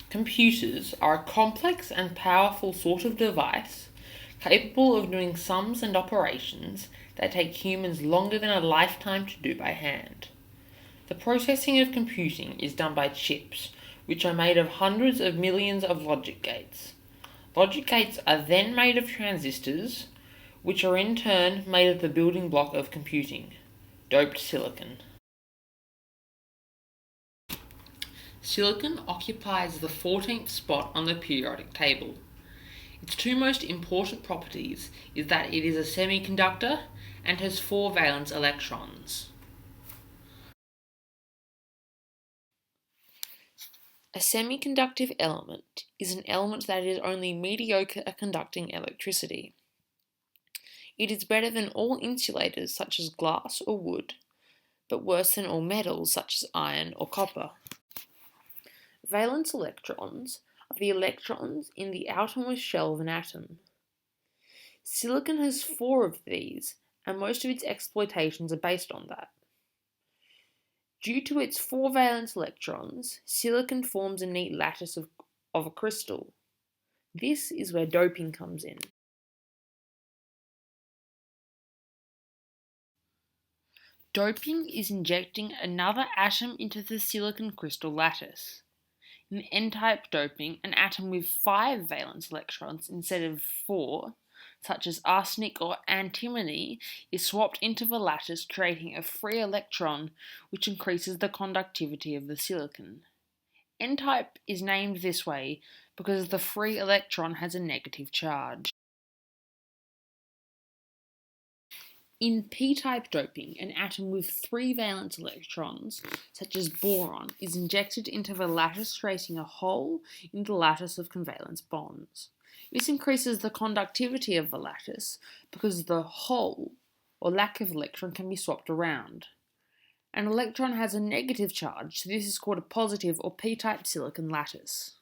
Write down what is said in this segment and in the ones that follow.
Computers are a complex and powerful sort of device capable of doing sums and operations that take humans longer than a lifetime to do by hand. The processing of computing is done by chips, which are made of hundreds of millions of logic gates. Logic gates are then made of transistors, which are in turn made of the building block of computing, doped silicon. Silicon occupies the 14th spot on the periodic table. Its two most important properties is that it is a semiconductor and has 4 valence electrons. A semiconductive element is an element that is only mediocre at conducting electricity. It is better than all insulators such as glass or wood, but worse than all metals such as iron or copper. Valence electrons are the electrons in the outermost shell of an atom. Silicon has 4 of these, and most of its exploitations are based on that. Due to its 4 valence electrons, silicon forms a neat lattice of a crystal. This is where doping comes in. Doping is injecting another atom into the silicon crystal lattice. In N-type doping, an atom with 5 valence electrons instead of 4, such as arsenic or antimony, is swapped into the lattice, creating a free electron, which increases the conductivity of the silicon. N-type is named this way because the free electron has a negative charge. In p-type doping, an atom with 3 valence electrons, such as boron, is injected into the lattice, creating a hole in the lattice of covalent bonds. This increases the conductivity of the lattice because the hole, or lack of electron, can be swapped around. An electron has a negative charge, so this is called a positive or p-type silicon lattice.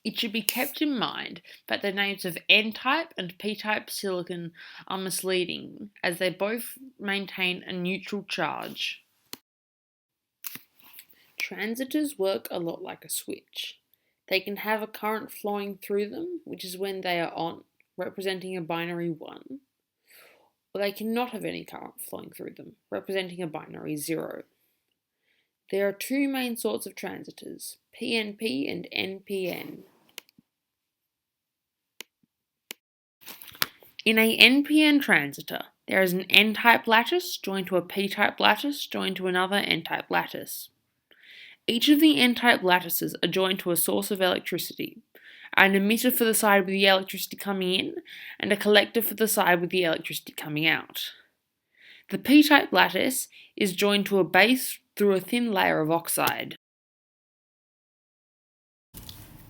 It should be kept in mind that the names of N-type and P-type silicon are misleading, as they both maintain a neutral charge. Transistors work a lot like a switch. They can have a current flowing through them, which is when they are on, representing a binary 1, or they cannot have any current flowing through them, representing a binary 0. There are 2 main sorts of transistors, PNP and NPN. In a NPN transistor, there is an N-type lattice joined to a P-type lattice joined to another N-type lattice. Each of the N-type lattices are joined to a source of electricity, an emitter for the side with the electricity coming in, and a collector for the side with the electricity coming out. The P-type lattice is joined to a base through a thin layer of oxide.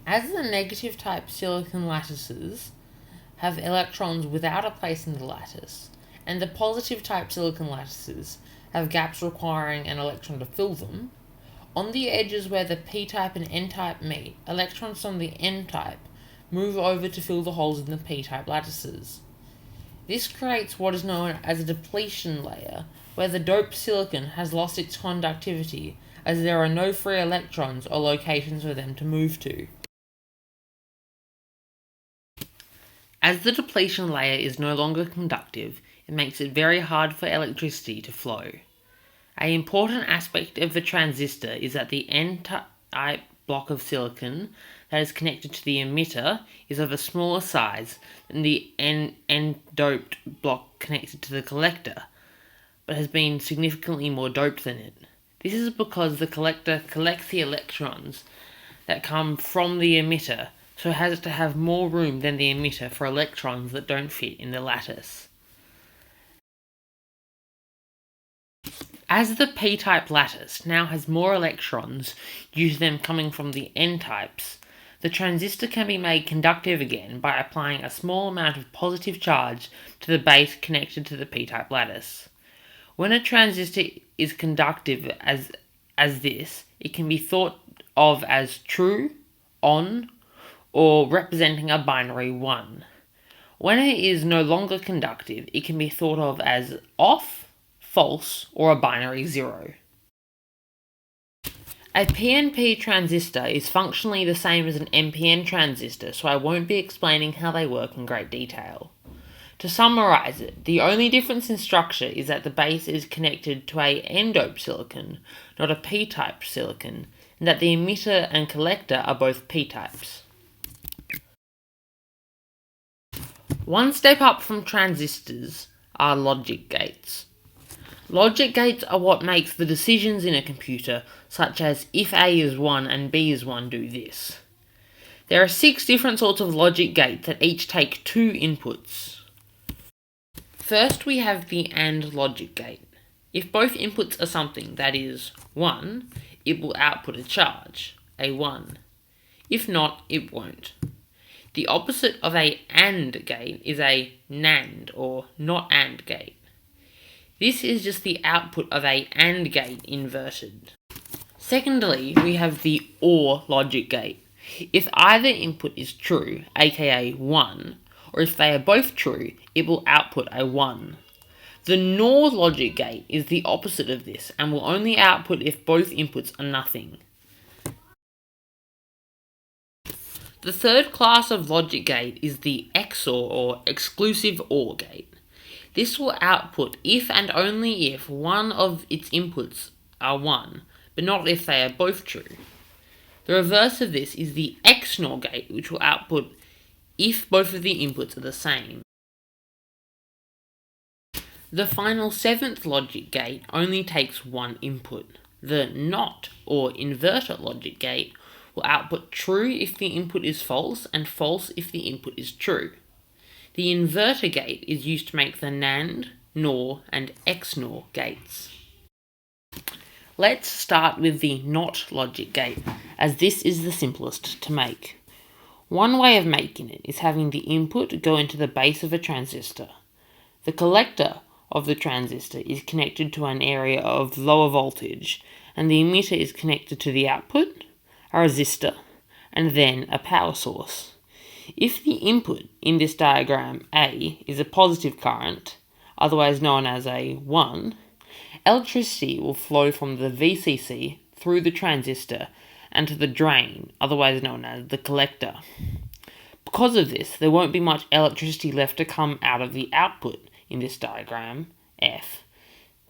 As the negative type silicon lattices have electrons without a place in the lattice, and the positive type silicon lattices have gaps requiring an electron to fill them, on the edges where the p-type and n-type meet, electrons from the n-type move over to fill the holes in the p-type lattices. This creates what is known as a depletion layer, where the doped silicon has lost its conductivity as there are no free electrons or locations for them to move to. As the depletion layer is no longer conductive, it makes it very hard for electricity to flow. An important aspect of the transistor is that the N-type block of silicon that is connected to the emitter is of a smaller size than the N-doped block connected to the collector, but has been significantly more doped than it. This is because the collector collects the electrons that come from the emitter, so it has to have more room than the emitter for electrons that don't fit in the lattice. As the p-type lattice now has more electrons due to them coming from the n-types, the transistor can be made conductive again by applying a small amount of positive charge to the base connected to the p-type lattice. When a transistor is conductive as this, it can be thought of as true, on, or representing a binary 1. When it is no longer conductive, it can be thought of as off, false, or a binary 0. A PNP transistor is functionally the same as an NPN transistor, so I won't be explaining how they work in great detail. To summarise it, the only difference in structure is that the base is connected to a n-doped silicon, not a p-type silicon, and that the emitter and collector are both p-types. One step up from transistors are logic gates. Logic gates are what makes the decisions in a computer, such as if A is 1 and B is 1, do this. There are 6 different sorts of logic gates that each take 2 inputs. First we have the AND logic gate. If both inputs are something that is 1, it will output a charge, a 1. If not, it won't. The opposite of a AND gate is a NAND or not AND gate. This is just the output of a AND gate inverted. Secondly, we have the OR logic gate. If either input is true, aka 1, or if they are both true, it will output a 1. The NOR logic gate is the opposite of this and will only output if both inputs are nothing. The third class of logic gate is the XOR or exclusive OR gate. This will output if and only if one of its inputs are 1, but not if they are both true. The reverse of this is the XNOR gate, which will output if both of the inputs are the same. The final 7th logic gate only takes one input. The NOT or inverter logic gate will output true if the input is false and false if the input is true. The inverter gate is used to make the NAND, NOR, and XNOR gates. Let's start with the NOT logic gate, as this is the simplest to make. One way of making it is having the input go into the base of a transistor. The collector of the transistor is connected to an area of lower voltage, and the emitter is connected to the output, a resistor, and then a power source. If the input in this diagram, A, is a positive current, otherwise known as a 1, electricity will flow from the VCC through the transistor and to the drain, otherwise known as the collector. Because of this, there won't be much electricity left to come out of the output in this diagram, F.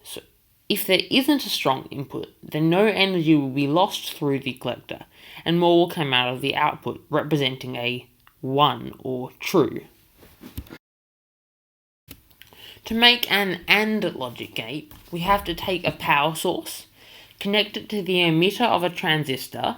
So if there isn't a strong input, then no energy will be lost through the collector, and more will come out of the output, representing a 1 or true. To make an AND logic gate, we have to take a power source, connect it to the emitter of a transistor,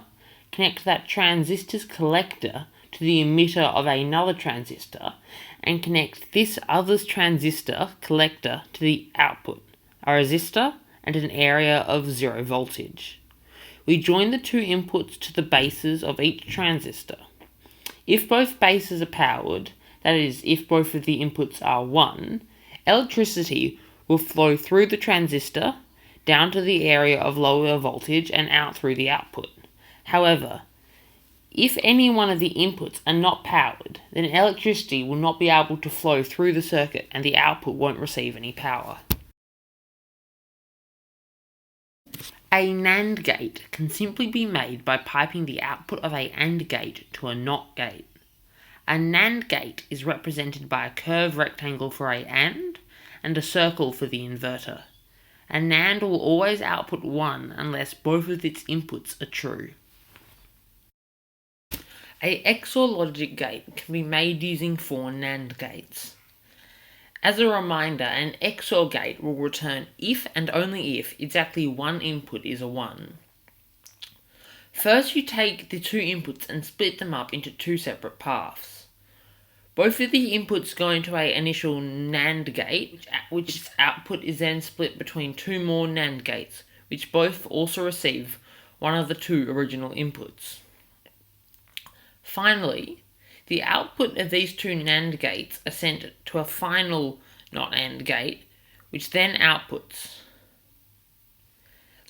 connect that transistor's collector to the emitter of another transistor, and connect this other's transistor collector to the output, a resistor and an area of 0 voltage. We join the two inputs to the bases of each transistor. If both bases are powered, that is, if both of the inputs are 1, electricity will flow through the transistor, down to the area of lower voltage and out through the output. However, if any one of the inputs are not powered, then electricity will not be able to flow through the circuit and the output won't receive any power. A NAND gate can simply be made by piping the output of a AND gate to a NOT gate. A NAND gate is represented by a curved rectangle for a AND and a circle for the inverter. A NAND will always output 1 unless both of its inputs are true. A XOR logic gate can be made using 4 NAND gates. As a reminder, an XOR gate will return if and only if exactly one input is a 1. First, you take the two inputs and split them up into 2 separate paths. Both of the inputs go into an initial NAND gate, which output is then split between 2 more NAND gates, which both also receive one of the 2 original inputs. Finally, the output of these 2 NAND gates are sent to a final NOT AND gate, which then outputs.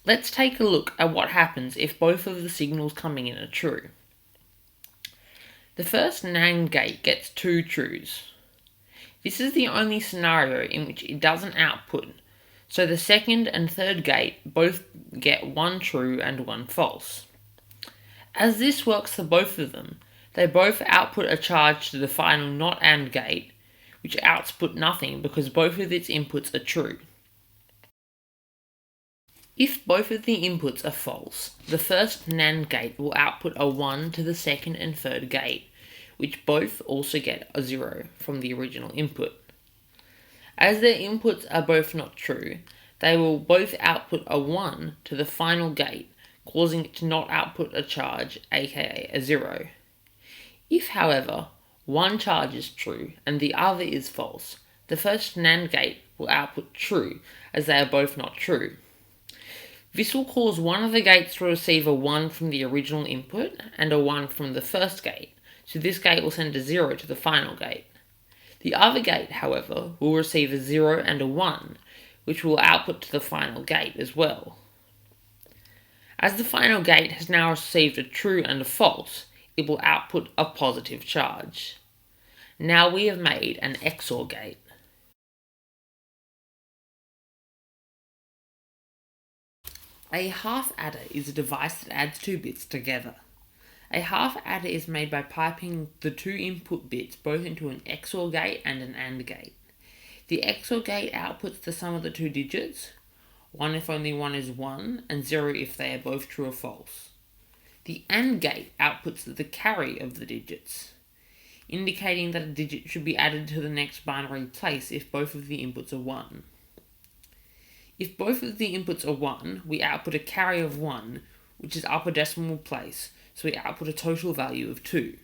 Let's take a look at what happens if both of the signals coming in are true. The first NAND gate gets 2 trues. This is the only scenario in which it doesn't output So the second and third gate both get one true and one false. As this works for both of them, they both output a charge to the final NOT AND gate, which outputs nothing because both of its inputs are true. If both of the inputs are false, the first NAND gate will output a 1 to the second and third gate, which both also get a 0 from the original input. As their inputs are both not true, they will both output a 1 to the final gate, causing it to not output a charge, aka a 0. If, however, one charge is true and the other is false, the first NAND gate will output true, as they are both not true. This will cause one of the gates to receive a 1 from the original input and a 1 from the first gate, so this gate will send a 0 to the final gate. The other gate, however, will receive a 0 and a 1, which will output to the final gate as well. As the final gate has now received a true and a false, it will output a positive charge. Now we have made an XOR gate. A half adder is a device that adds two bits together. A half adder is made by piping the two input bits both into an XOR gate and an AND gate. The XOR gate outputs the sum of the two digits, 1 if only one is 1, and 0 if they are both true or false. The AND gate outputs the carry of the digits, indicating that a digit should be added to the next binary place if both of the inputs are 1. If both of the inputs are 1, we output a carry of 1, which is upper decimal place, so we output a total value of 2.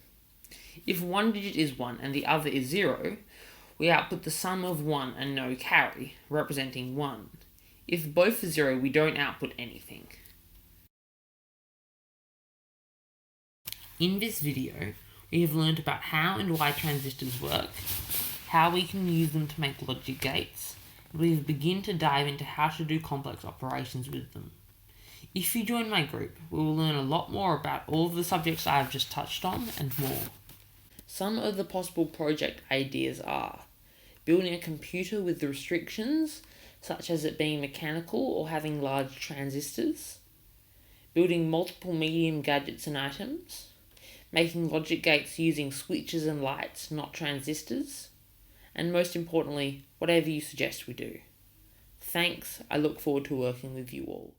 If one digit is 1 and the other is 0, we output the sum of 1 and no carry, representing 1. If both are 0, we don't output anything. In this video, we have learned about how and why transistors work, how we can use them to make logic gates, and we have begun to dive into how to do complex operations with them. If you join my group, we will learn a lot more about all of the subjects I have just touched on and more. Some of the possible project ideas are building a computer with restrictions, such as it being mechanical or having large transistors, building multiple medium gadgets and items, making logic gates using switches and lights, not transistors, and most importantly, whatever you suggest we do. Thanks, I look forward to working with you all.